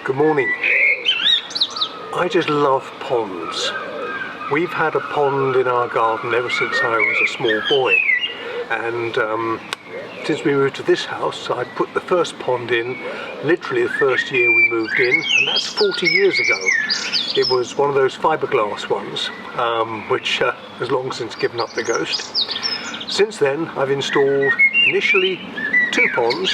Good morning. I just love ponds. We've had a pond in our garden ever since I was a small boy, and since we moved to this house I put the first pond in literally the first year we moved in, and that's 40 years ago. It was one of those fiberglass ones, which has long since given up the ghost. Since then I've installed initially 2 ponds.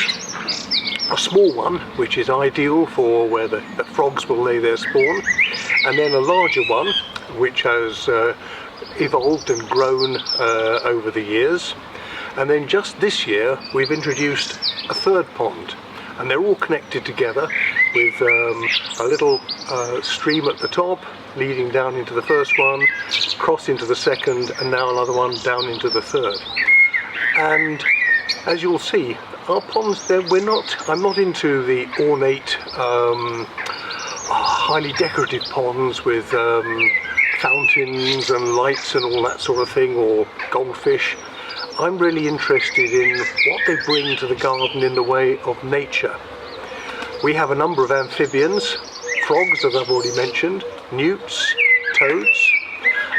A small one, which is ideal for where the frogs will lay their spawn, and then a larger one, which has evolved and grown over the years. And then just this year we've introduced a 3rd pond, and they're all connected together with a little stream at the top leading down into the first one, cross into the 2nd, and now another one down into the 3rd. And as you'll see, our ponds, I'm not into the ornate, highly decorative ponds with fountains and lights and all that sort of thing, or goldfish. I'm really interested in what they bring to the garden in the way of nature. We have a number of amphibians, frogs as I've already mentioned, newts, toads,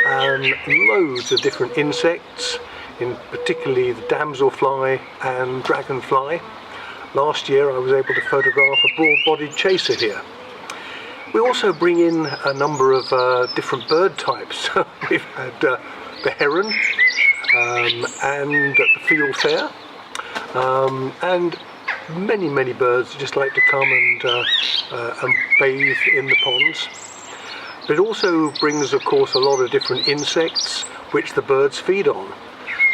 and loads of different insects, in particularly the damselfly and dragonfly. Last year I was able to photograph a broad-bodied chaser here. We also bring in a number of different bird types. We've had the heron and at the field fair, and many birds just like to come and bathe in the ponds. But it also brings, of course, a lot of different insects which the birds feed on.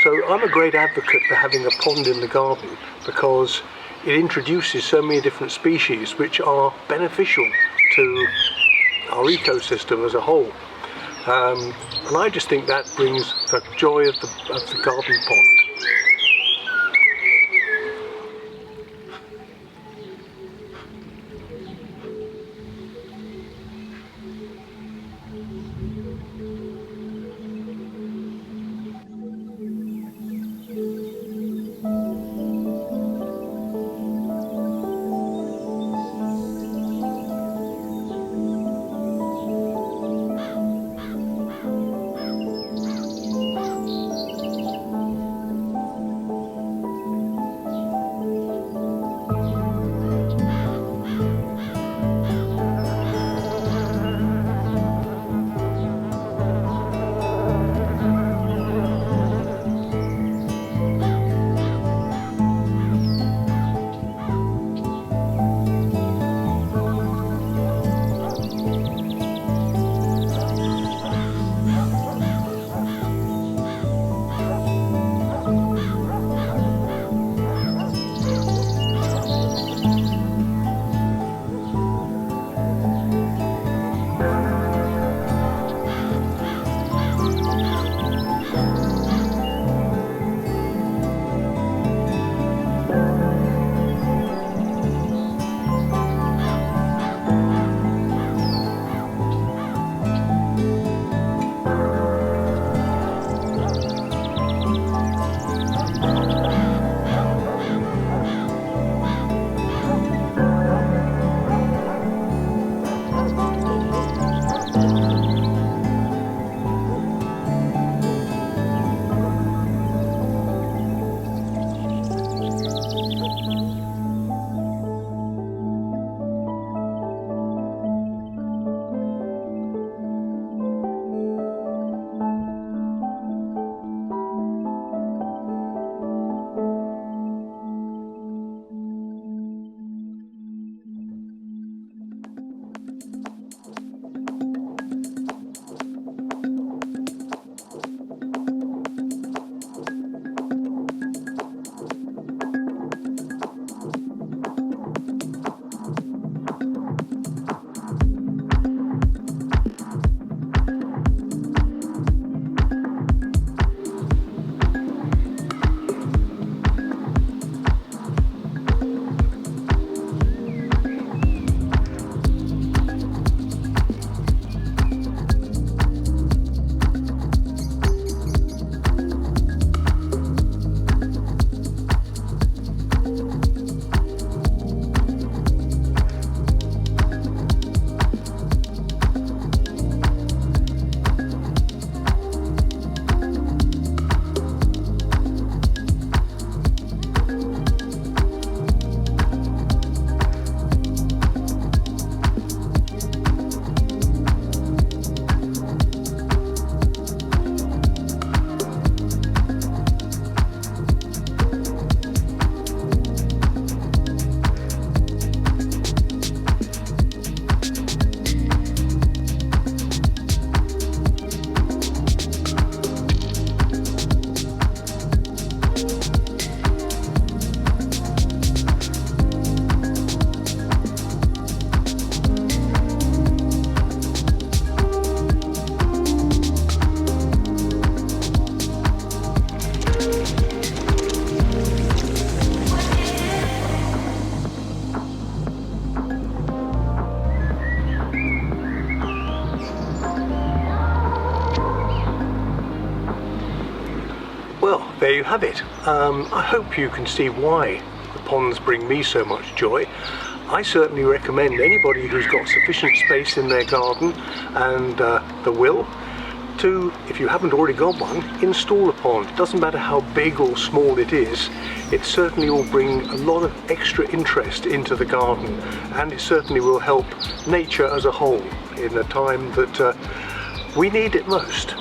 So I'm a great advocate for having a pond in the garden, because it introduces so many different species which are beneficial to our ecosystem as a whole. And I just think that brings the joy of the garden pond. there you have it. I hope you can see why the ponds bring me so much joy. I certainly recommend anybody who's got sufficient space in their garden and the will to, if you haven't already got one, install a pond. It doesn't matter how big or small it is, it certainly will bring a lot of extra interest into the garden, and it certainly will help nature as a whole in a time that we need it most.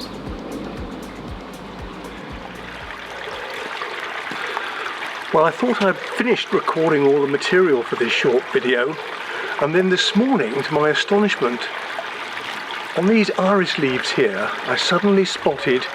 Well, I thought I'd finished recording all the material for this short video, and then this morning, to my astonishment, on these iris leaves here, I suddenly spotted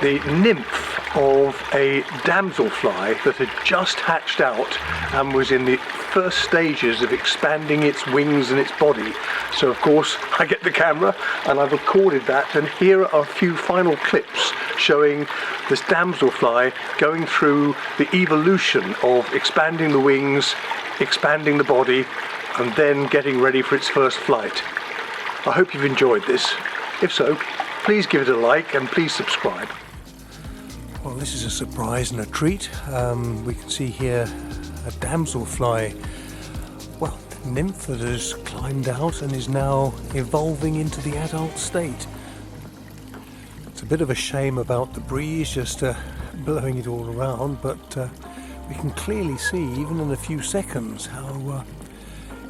the nymph of a damselfly that had just hatched out and was in the first stages of expanding its wings and its body. So of course I get the camera and I've recorded that, and here are a few final clips showing this damselfly going through the evolution of expanding the wings, expanding the body, and then getting ready for its first flight. I hope you've enjoyed this. If so, please give it a like and please subscribe. Well, this is a surprise and a treat. We can see here a damselfly, well, nymph that has climbed out and is now evolving into the adult state. It's a bit of a shame about the breeze just blowing it all around, but we can clearly see, even in a few seconds, how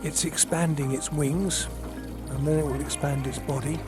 it's expanding its wings, and then it will expand its body.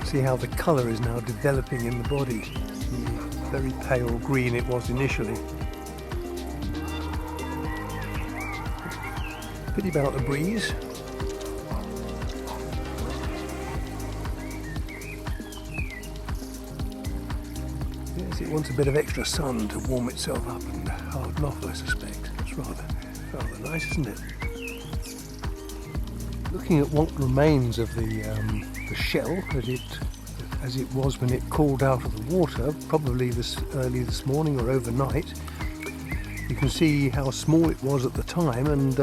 See how the colour is now developing in the body. The very pale green it was initially. Pity about the breeze. Yes, it wants a bit of extra sun to warm itself up and harden off, I suspect. It's rather nice, isn't it? Looking at what remains of the shell as it was when it crawled out of the water, probably early this morning or overnight, you can see how small it was at the time, and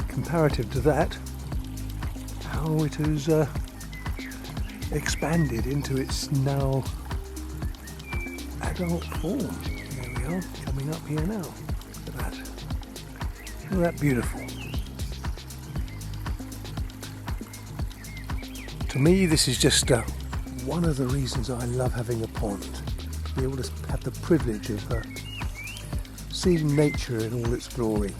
comparative to that, how it has expanded into its now adult form. There we are, coming up here now. Look at that. Isn't that beautiful? To me, this is just one of the reasons I love having a pond. To be able to have the privilege of seeing nature in all its glory.